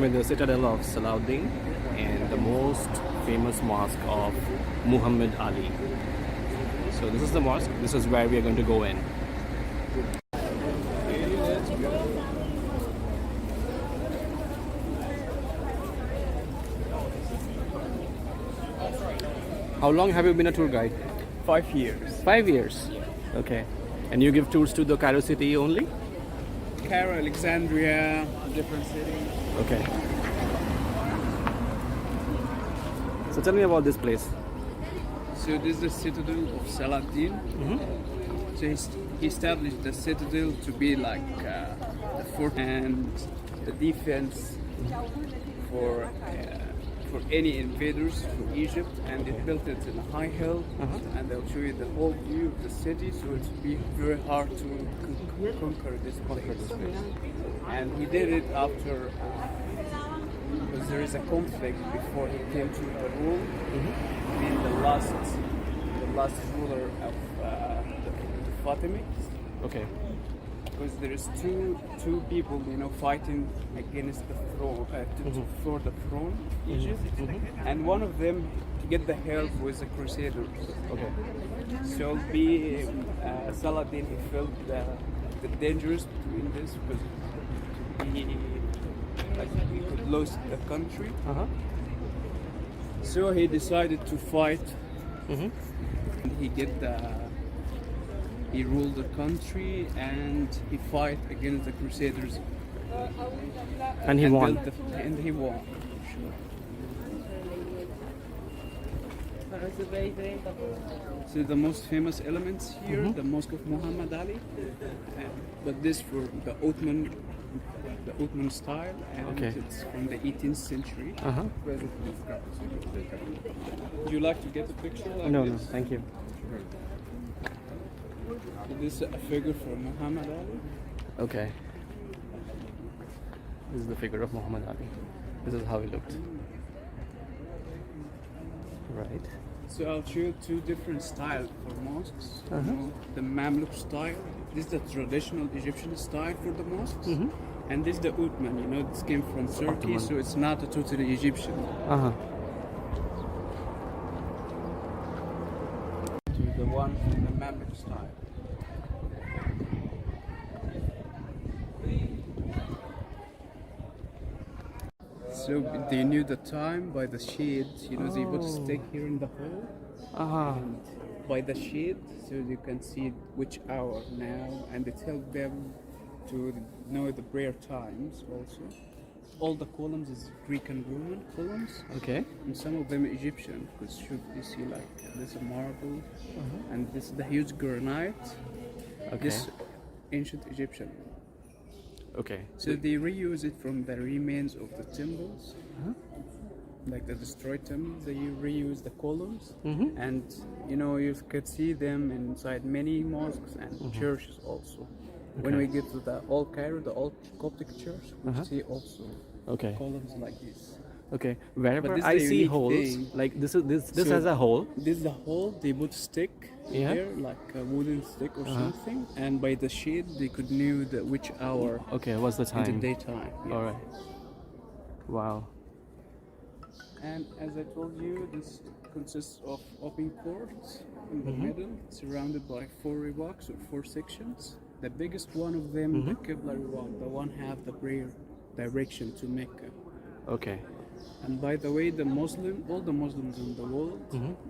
I'm in the citadel of Salahuddin and the most famous mosque of Muhammad Ali. So this is the mosque. This is where we are going to go in. How long have you been a tour guide? 5 years. 5 years. Okay. And you give tours to the Cairo city only? Cairo, Alexandria, different cities. Okay. So tell me about this place. So this is the citadel of Salahuddin. So he established the citadel to be like the fort and the defense for any invaders for Egypt, and they built it in a high hill, and they'll show you the whole view of the city, so it would be very hard to conquer this place. And he did it after, because there is a conflict before he came to the rule, being the last ruler of the Fatimids. Okay. Because there is two people, fighting against the throne, for the throne, Egypt, and one of them get the help with the Crusaders. Okay. So Saladin, he felt the dangers between this because he could lose the country. So he decided to fight. And he ruled the country and he fight against the Crusaders. And he won. And he won. So the most famous elements here, the Mosque of Muhammad Ali, but this for the Ottoman style, and it's from the 18th century. Would you like to get a picture like No, this? no, thank you. This is a figure for Muhammad Ali. Okay. This is the figure of Muhammad Ali. This is how he looked. Right. So I'll show you two different styles for mosques. The Mamluk style. This is the traditional Egyptian style for the mosques. And this is the Ottoman. This came from Turkey, so it's not a totally Egyptian. To the one from the Mamluk style. So they knew the time by the shades. They put a stick here in the hole. And by the shade, so you can see which hour now, and it helped them to know the prayer times also. All the columns is Greek and Roman columns. Okay. And some of them Egyptian, because you see like this is marble, and this is the huge granite. This ancient Egyptian. Okay. So they reuse it from the remains of the temples, like the destroyed temples. They reuse the columns, and you could see them inside many mosques and churches also. When we get to the Old Cairo, the Old Coptic Church, we see also columns like this. Okay. Wherever I see holes, like this has a hole. This is the hole. They put stick here, like a wooden stick or something, and by the shade they could know which hour. Okay, what's the time? In the daytime. Yeah. All right. Wow. And as I told you, this consists of open courts in the middle, surrounded by 4 riwaks or 4 sections. The biggest one of them, the Qibla riwak, the one have the prayer direction to Mecca. Okay. And by the way, all the Muslims in the world,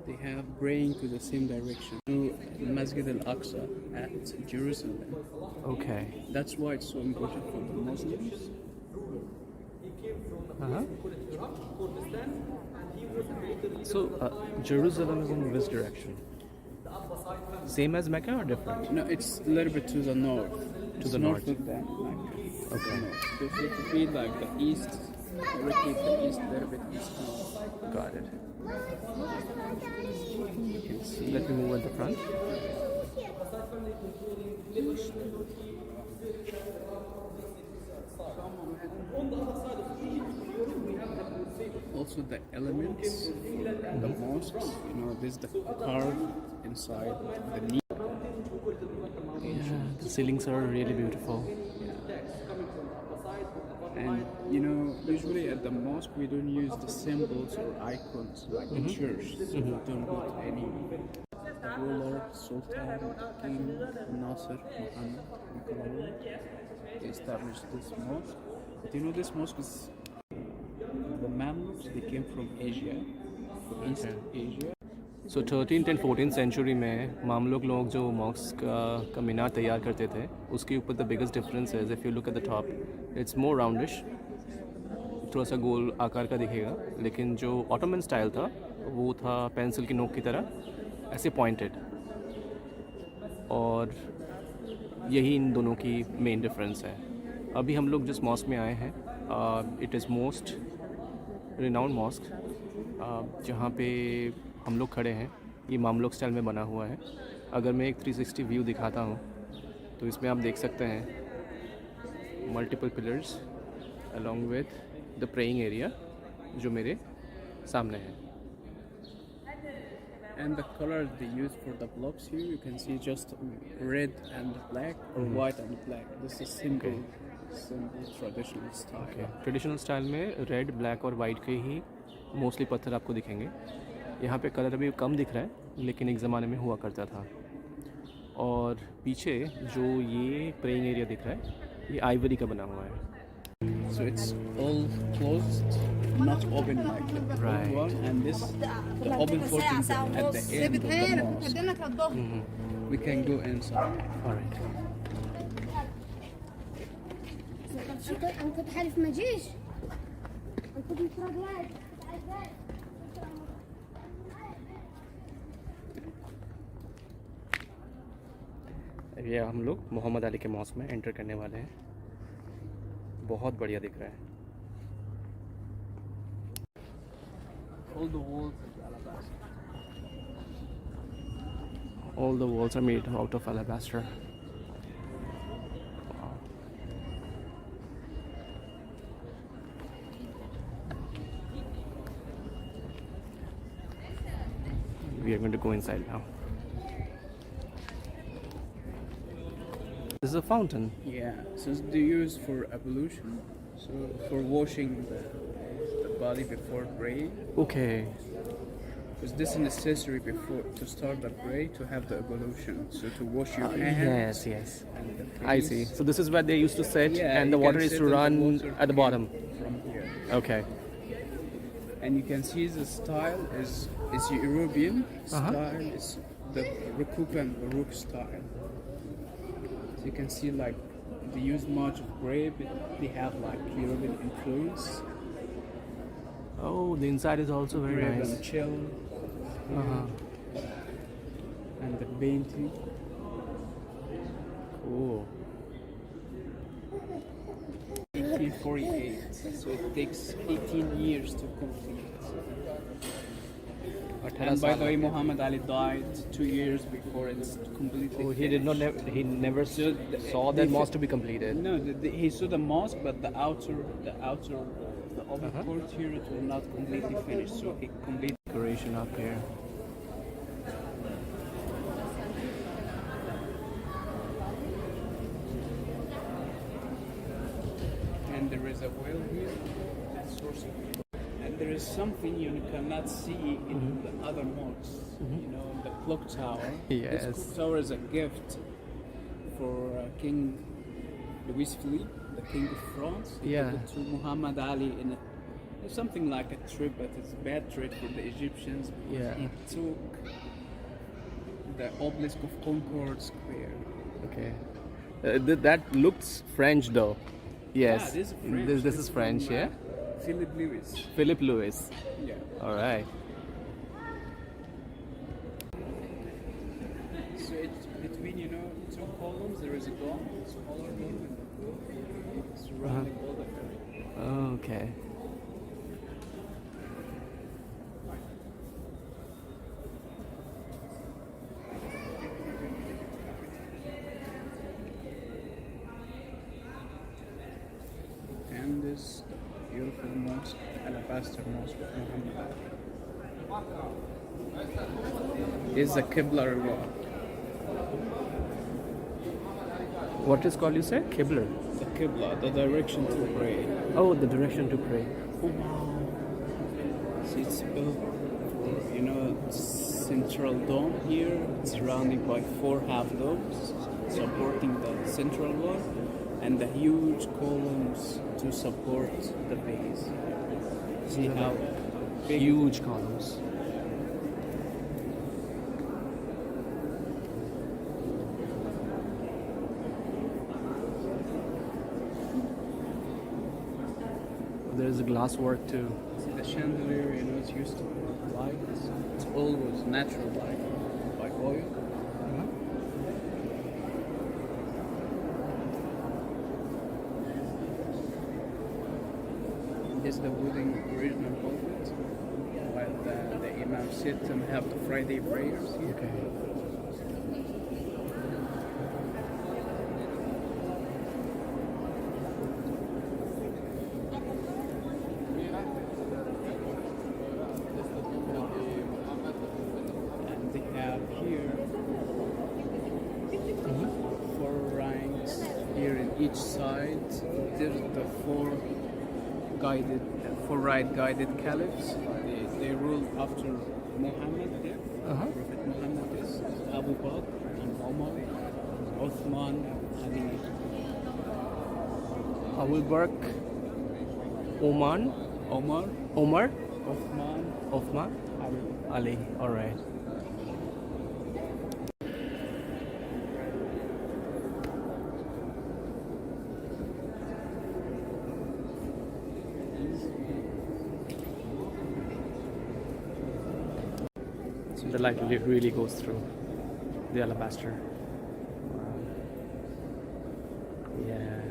they have praying to the same direction, to Masjid al-Aqsa at Jerusalem. Okay. That's why it's so important for the Muslims. So Jerusalem is in which direction? Same as Mecca or different? No, it's a little bit to the north. To the north. Of that, like, Okay. So it would be like the east, directly to the east, a little bit east. Got it. You can see. Let me move at the front. Also the elements in the mosques, there's the carved inside the knee. Yeah, the ceilings are really beautiful. And you know, usually at the mosque we don't use the symbols or icons like the church. So we don't put any ruler, sultan, king, Nasser, Muhammad, Nicola. They established this mosque. But you know, this mosque is the Mamluks. They came from Asia, from East Asia. So 13th and 14th century में Mamluk लोग जो mask का मीनार तैयार करते थे उसके ऊपर the biggest difference है if you look at the top it's more roundish, थोड़ा सा गोल आकार का दिखेगा, लेकिन जो ऑटोमन स्टाइल था वो था पेंसिल की नोक की तरह ऐसे पॉइंटेड, और यही इन दोनों की मेन डिफरेंस है। अभी हम लोग जिस मॉस्क में आए हैं it is most renowned mosque, जहाँ पे हम लोग खड़े हैं ये मामलुक स्टाइल में बना हुआ है। अगर मैं एक 360 व्यू दिखाता हूँ तो इसमें आप देख सकते हैं multiple pillars along with the praying area जो मेरे सामने है। And the colors they use for the blocks here, you can see just red and black or white and black. This is simple traditional style. Traditional style में red, black और white के ही mostly पत्थर आपको दिखेंगे। यहाँ पे colour अभी कम दिख रहा है लेकिन एक ज़माने में हुआ करता था। और पीछे जो ये प्रेइंग एरिया दिख रहा है ये आइवरी का बना हुआ है। So it's all closed, not open like the old one, and this the open portion at the end of the mosque. We can go inside. All right. أنا كنت حالف ما جيش، أنا كنت متراجعات. ये हम लोग मोहम्मद अली के मॉस्क में एंटर करने वाले हैं। बहुत बढ़िया दिख रहा है। All the walls are alabaster. All the walls are made out of alabaster. Wow. We are going to go inside now. This is a fountain. Yeah, so they use for ablution, so for washing the body before praying. Okay. Because this is necessary before to start the prayer to have the ablution, so to wash your hands. Yes, yes. And the I face. see. So this is where they used to sit, Yeah, and the you water can is sit to in the run water at the bottom. from here. Okay. And you can see the style is European style. It's the Rococo and Baroque style. So you can see like they use much of grape. They have like European influence. Oh, the inside is also very Grape nice. and chill. And the painting. Cool. 1848. So it takes 18 years to complete. And by the way, Muhammad Ali died 2 years before it's completely. Oh, he did not. He never saw that mosque to be completed. No, he saw the mosque, but the outer, the open court here, it was not completely finished. So he completed. Decoration up here. And there is a well here, a source of water. And there is something you cannot see in the other mosques. You know, the clock tower. Yes. This clock tower is a gift for King Louis Philippe, the King of France. He Yeah. gave it to Muhammad Ali in it's something like a trip, but it's a bad trip for the Egyptians. Because Yeah. He took the obelisk of Concord Square. Okay. That looks French though. Yes. Yeah, this is French. This is French, from, yeah. Philip Lewis. Philip Lewis. Yeah. All right. So it's between, you know, two columns, there is a dome, smaller dome, and surrounding all the area. Okay. And this beautiful mosque, alabaster mosque of Muhammad. This is the Qibla reward. What is called, you said? Qibla. The Qibla, the direction to pray. Oh, the direction to pray. Oh wow! So it's built, you know, central dome here, surrounded by 4 half domes supporting the central one, and the huge columns to support the base. See how big? Huge columns. There's a glass work too. See the chandelier, you know, it's used to light. It's always natural light by oil. This is the wooden original pulpit, while the imam sit and have the Friday prayers here. Okay. And they have here 4 ranks here in each side. There's the 4 right guided caliphs. They ruled after Muhammad death. Prophet Muhammad is Abu Bakr and Omar, Uthman, Ali. Abu Bakr, Omar, Uthman, Uthman, Ali. Ali. All right. So the light really goes through the alabaster. Wow. Yeah.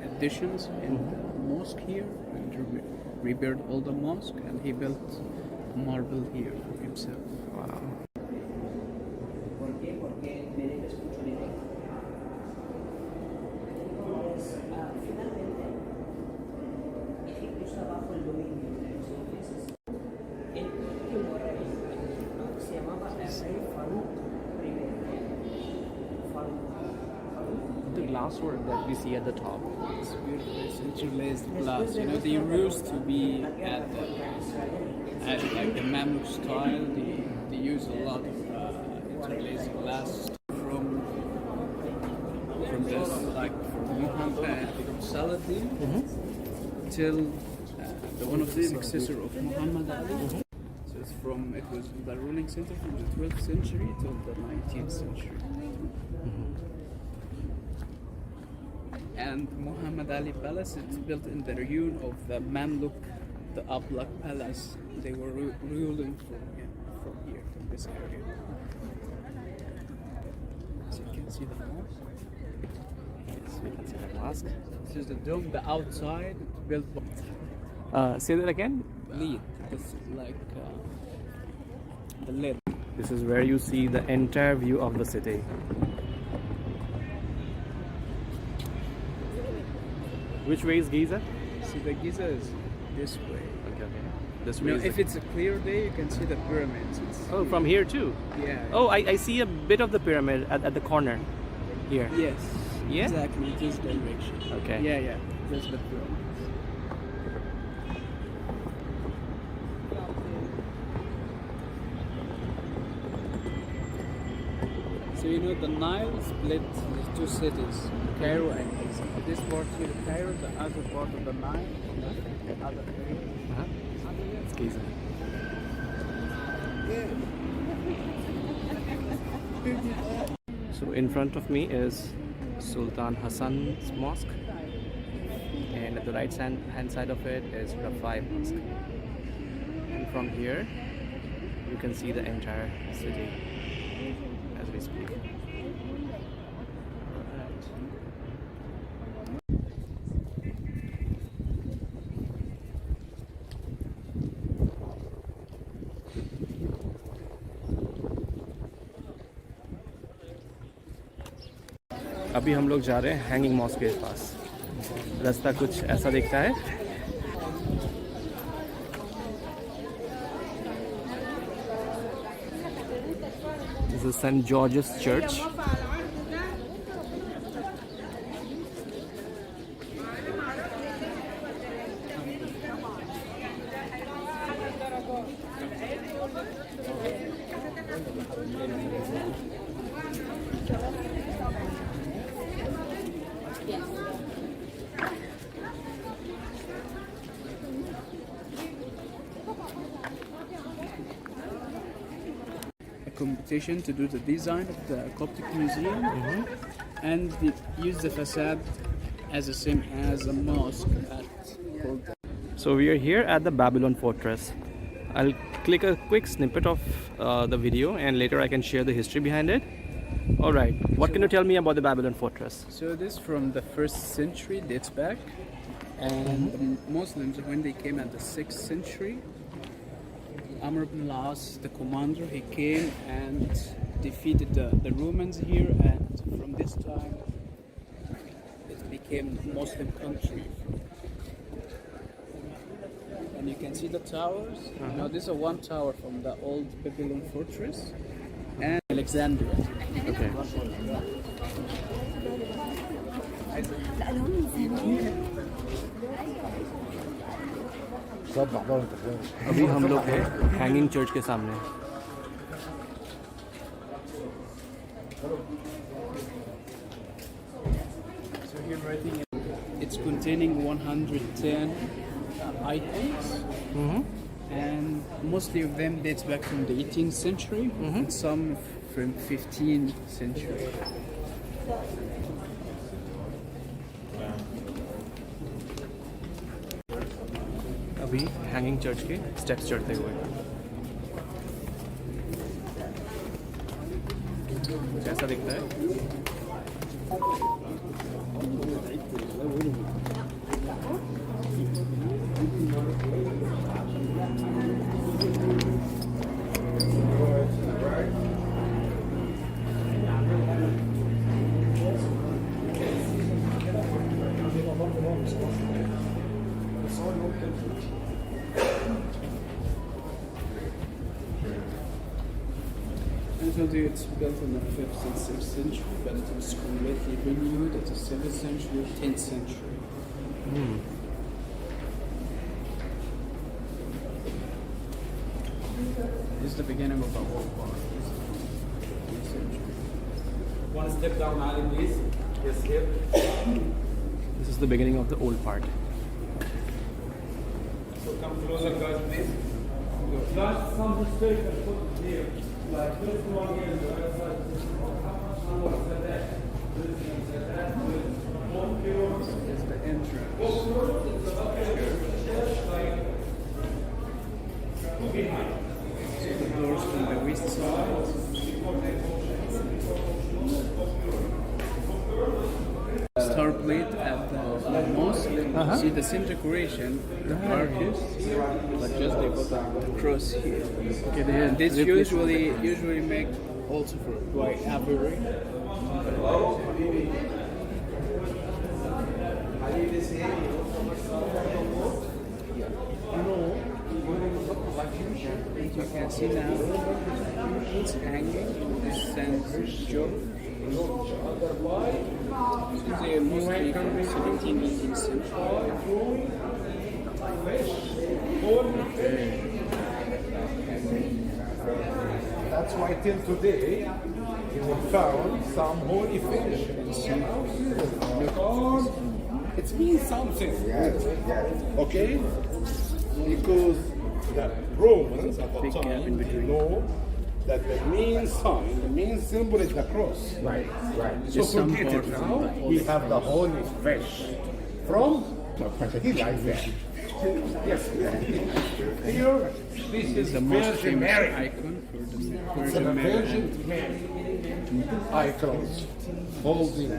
Additions in the mosque here, and rebuilt all the mosque, and he built marble here for himself. Wow. The glass work that we see at the top. It's beautiful. It's interlaced glass. You know, they used to be at like the Mamluk style. They use a lot of interlaced glass from this, like from Muhammad, from Saladin till the one of the successor of Muhammad Ali. So it's it was the ruling center from the 12th century till the 19th century. And Muhammad Ali Palace, it's built in the ruin of the Mamluk, the Ablaq Palace. They were ruling from here, from this area. So you can see the mosque. Yes, we can see the mosque. This is the dome, the outside, built by Say that again. lead. This is like the lid. This is where you see the entire view of the city. Which way is Giza? See, the Giza is this way. Okay. This You way know, is if the- it's a clear day, you can see the pyramids. Oh, from here too. Yeah. Oh, I see a bit of the pyramid at the corner here. Yes. Yeah? Exactly. This direction. Okay. Yeah. That's the pyramids. So you know, the Nile split these 2 cities, Cairo and Giza. This part here, Cairo, the other part of the Nile, the other area. It's Giza. So in front of me is Sultan Hassan's mosque, and at the right hand side of it is Rafai Mosque. And from here, you can see the entire city as we speak. Alright. अभी हम लोग जा रहे हैं hanging mask के पास. रास्ता कुछ ऐसा दिखता है. This is St. George's Church. expectation to do the design of the Coptic Museum, and they use the facade as the same as a mosque at Old Cairo. So we are here at the Babylon Fortress. I'll click a quick snippet of the video and later I can share the history behind it. Alright, what can you tell me about the Babylon Fortress? So this from the 1st century dates back, and the Muslims, when they came at the 6th century, Amr ibn al-As, the commander, he came and defeated the Romans here, and from this time it became a Muslim country. And you can see the towers. You know, this is one tower from the old Babylon fortress and Alexandria. Okay. अभी हम लोग हैं hanging church के सामने. So here writing, it's containing 110 icons, and mostly of them dates back from the 18th century, and some from 15th century. अभी hanging church के steps चढ़ते हुए. कैसा दिखता है? I told you it's built in the 5th and 6th century, but it was completely renewed at the 7th century, 10th century. This is the beginning of the whole part. 10th century. One step down, Ali, please. Yes, here. This is the beginning of the old part. So come closer, guys, please. Guys, some historical photos here. Like this one here, the other side. It's the entrance. So the doors from the west side. Star plate at the mosque. See the same decoration, the arches, but just they put the cross here. Okay, And this usually make also for white ivory. You can see now it's hanging. This St. George. They are mostly from 17th, 18th century. That's why till today we found some holy fish. It means something. Yes, yes. Okay? Because the Romans at the Big gap in time between. know that the main sign, the main symbol is the cross. Right, right. So Just some forget part it from now. the We have the holy fish from like that. Yes. Here, this is The most Virgin famous Mary. icon for the It's a Virgin Mary. Virgin Mary icons holding.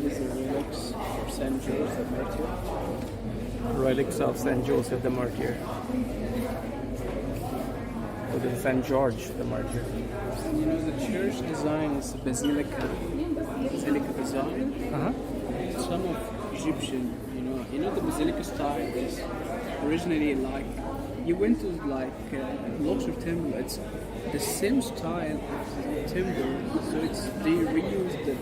These are relics of St. George the Martyr. Relics of St. Joseph the Martyr. So this is St. George the Martyr. You know, the church design is a basilica design. Some of Egyptian, you know the basilica style is originally like, you went to like Luxor temple, it's the same style of timber, so it's, they reuse the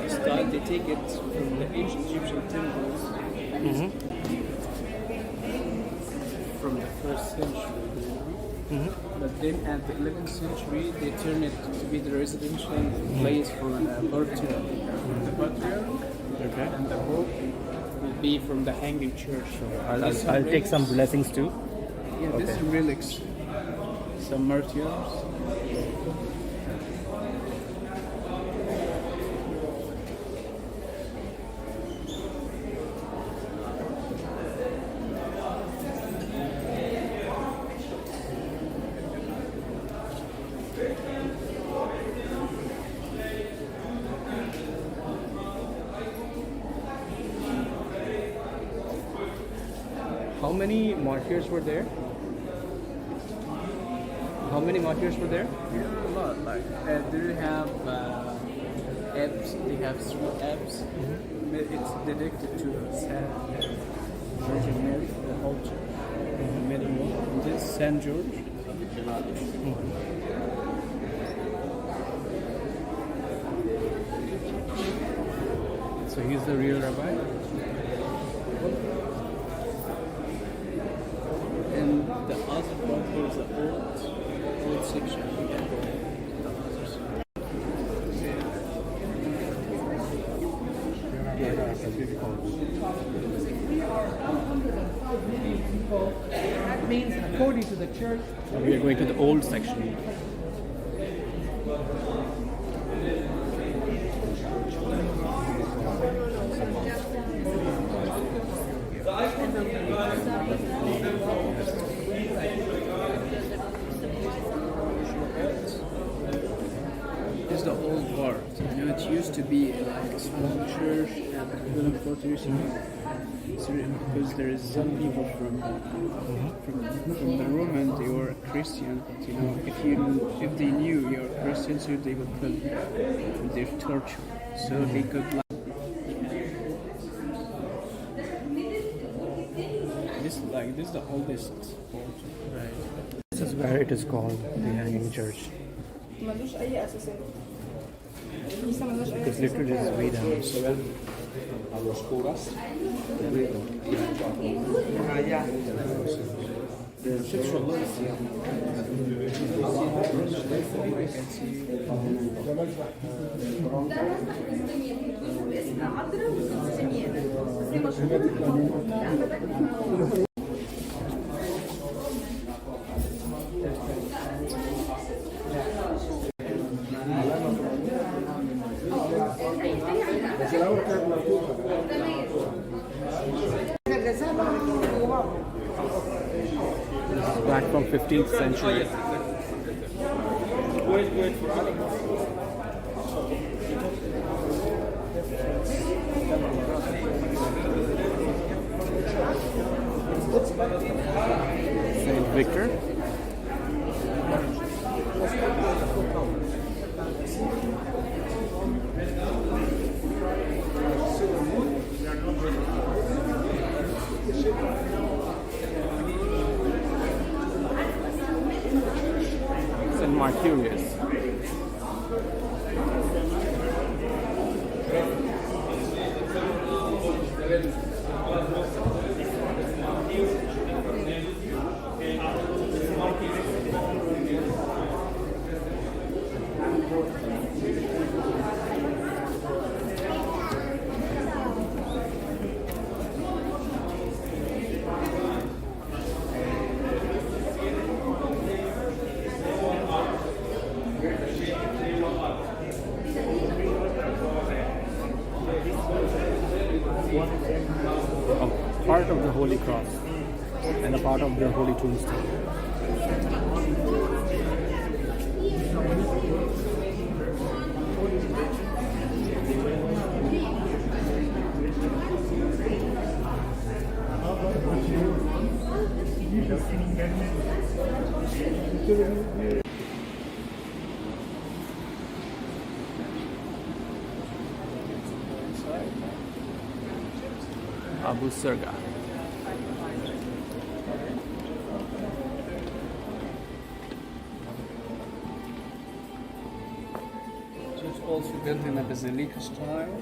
style, they take it from the ancient Egyptian temples from the 1st century, But then at the 11th century, they turned it to be the residential place for the patriarch, and the Pope, and the be from the hanging church. I'll take some blessings too. Yeah, these are relics. Some martyrs. How many martyrs were there? How many martyrs were there? A lot. Like, do you have apps? They have 3 apps. It's dedicated to Saint Virgin Mary, the whole church. The middle one. And this Saint George. So he's the real rabbi? And the other part is the old section. The others. That means, according to the church, We are going to the old section. This is the old part. You know, it used to be like a small church at the Muslim Fatimids. Because there is some people from the Roman, they were Christian, but you know, if they knew you're Christian, so they would put their torture, so they could like this is the oldest altar. Right. This is where it is called the Hanging Church. ملوش أي أساسات لسه ملوش أي Because literally it's way down. A los curas. This is back from 15th century. Wait for Ali. Saint Victor. Saint Martyrius. A part of the Holy Cross and a part of the Holy Tombstone. Abu Serga. So it's also built in a basilica style.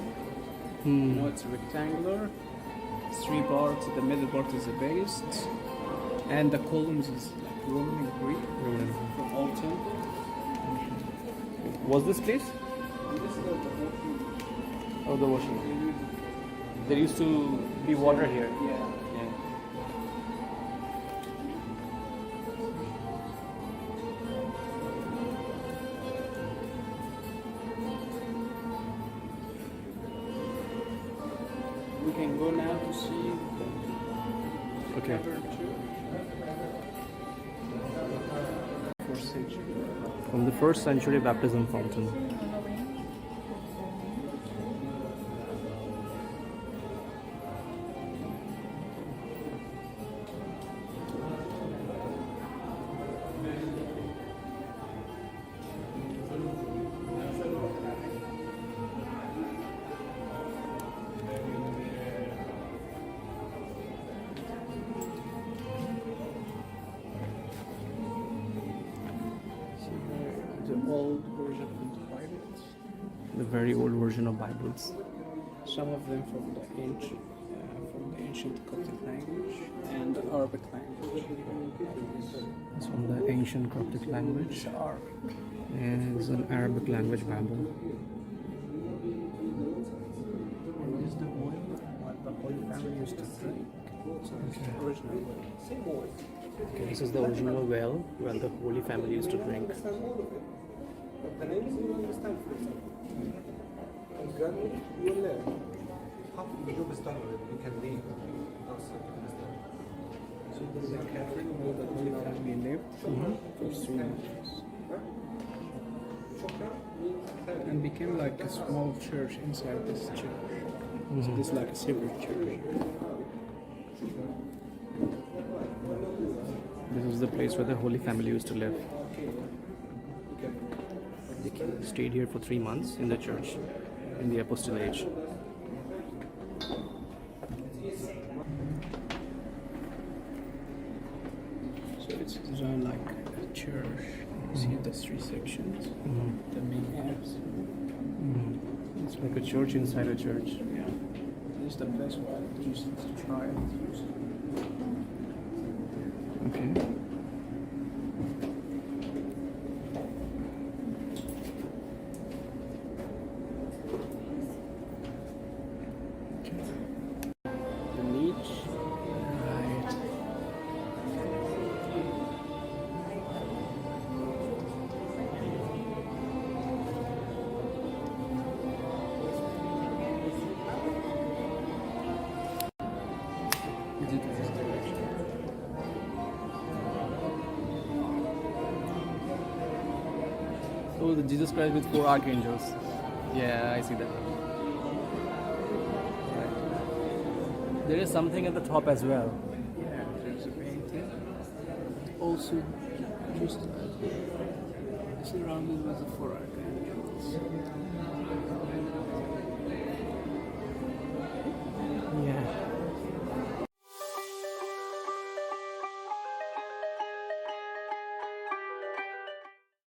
You know, it's rectangular. 3 parts. The middle part is the base, and the columns is like Roman and Greek from Old Temple. Was this place? And this is the washing. Oh, the washing. There used to be water here. Yeah. We can go now to see the Okay. Fourth century. From the 1st century baptism fountain. The old version of the Bibles. The very old version of Bibles. Some of them from the ancient Coptic language and the Arabic language. It's from the ancient Coptic language. It's Arabic. And it's an Arabic language Bible. And this is the oil what the Holy Family used to drink. So it's the original oil. Okay, this is the original well the Holy Family used to drink. So this is a Catherine where the Holy Family lived for 3 months. And became like a small church inside this church. So this is like a separate church. This is the place where the Holy Family used to live. They stayed here for 3 months in the church in the Apostle Age. So it's designed like a church. You see the 3 sections, the main apse. It's like a church inside a church. Yeah. This is the place where Jesus tried. Okay. The niche. Right. Is it this direction? Oh, the Jesus Christ with 4 archangels. Yeah, I see that. Right. There is something at the top as well. Yeah, there's a painting. Also, just surrounded with the 4 archangels.